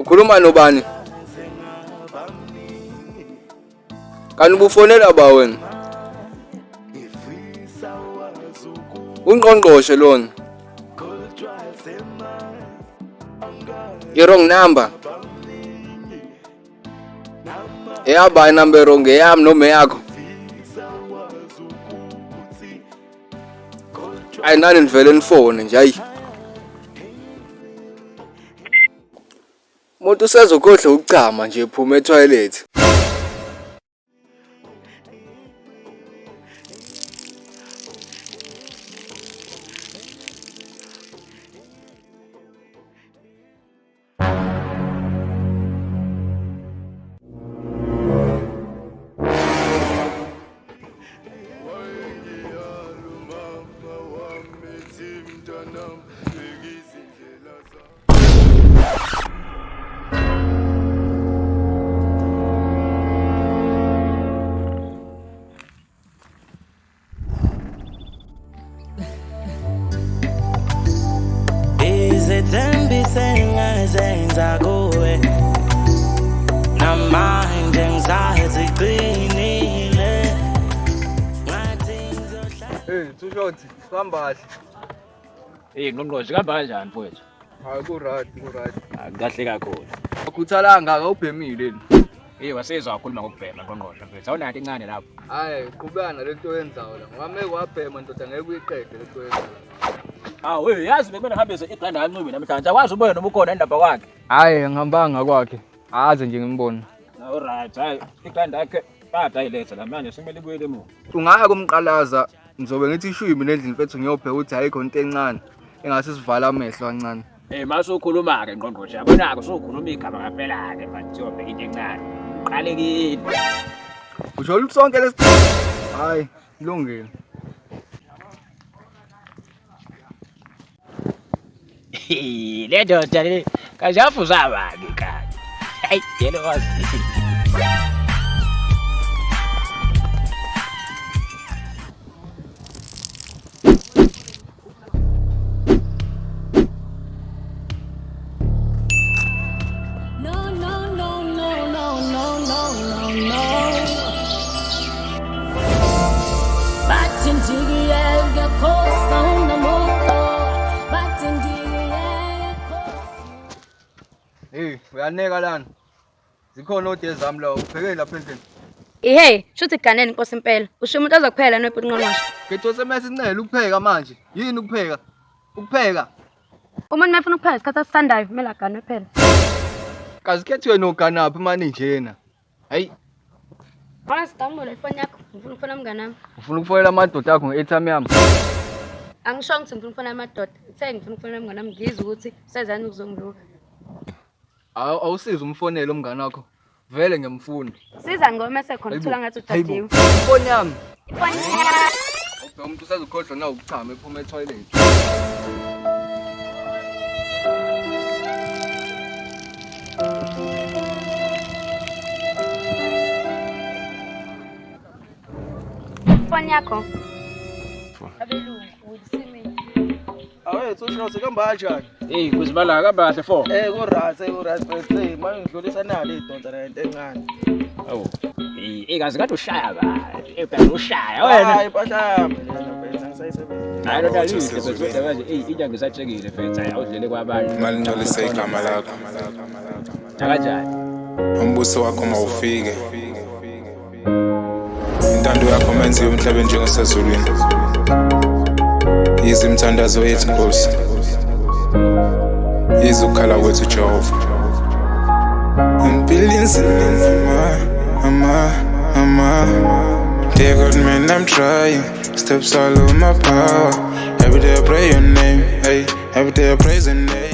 Ukhuluma nobani? Kanti ubufonela ba wena? uNgqongqoshe lona. I-wrong number. Eyaba inumber wrong, eyami noma eyakho. Ayinani nivele nifone nje hayi. Umuntu usezokhohle ukuchama nje ephuma etoilet. Sengazenza kuwe namanje ngizazi qinile ngathi Hey, too short, sihamba kahle. Ngqongqoshe kuhamba kanjani mfowethu? Hayi ku-right. Kahle kakhulu. Akhuthalanga ubhemile. Wasizwa wakhuluma ngokubhema Ngqongqoshe mfethu. Awunayo incane lapho. Hayi, qhubana lento yenzayo la. Ngame kwabhema ndoda ngeke uyiqede lento yenzayo. Yazi bekumele ngihambise igrand kancube namhlanje. Akwazi ubone noma ukhona endaba kwakhe. Hayi, ngihambanga kwakhe. Aze nje ngimbone. Alright, hayi igrand yakhe kade ayiletha la manje sekumele ibuyele emuva. Ungaya kumqalaza ngizobe ngithi ishumi endlini mfethu ngiyobheka ukuthi ayikho into encane engase sivala amehlo kancane. Mase ukhuluma ke Ngqongqoshe. Yabonaka usukhuluma igama ngaphela ke manje siyobheka into encane. Uqalekile. Usho ukuthi sonke lesi hayi, kulungile. Le ndoda le kajafuza abani kanti. Hayi yelo wazi. Hey, uyaneka lana. Zikhona ode zami la, ubheke lapha endlini. Hey, shuthi ganeni Nkosi impela. Usho umuntu ozokuphela noBhuti Ngqongqoshe. Ngithi semase incele ukupheka manje. Yini ukupheka? Ukupheka. Umuntu mafuna ukuphela isikhathi asisandayo kumele agane phela. Kazi khethwe noganaphi manje njena. Hayi, Phakathi download ifoni yakho. Ngifuna ukufona umngane wami. ufuna ukufonela amadoda akho nge-airtime yami. Angisho ngithi ngifuna ukufona amadoda. Uthe ngifuna ukufona umngane wami ngizwe ukuthi sezani ukuzongiluka. Awusiza umfonele umngane wakho. Vele ngiyamfuna. Siza ngoma sekhona uthola ngathi uthathiwe. Ifoni yami. Ifoni yami. Umuntu usezokhohlwa na ukuchama ephuma etoilet. Ifoni yakho. Abelungu uyisimile. Awethu ushose kuhamba kanjani? Kuzibala kuhamba kahle fo. Ku-right first manje ngidlulisa nalo idonsa lento encane. Awu. Kazi kade ushaya kahle. Phela ushaya wena. Hayi impahla yami lena ngisayisebenza. Hayi lo dalihle bese manje inyanga isatshekile mfethu awudlele kwabanye. Imali ngcolise igama lakho. Kanjani? Umbuso wakho mawufike. Intando yakho menziwe emhlabeni njengasezulwini. Yize imithandazo yethu Nkosi. Yize ukukhala kwethu Jehova. Billions Dear God, man, I'm trying. Steps all over my power. Every day I pray your name. Hey, every day I praise your name.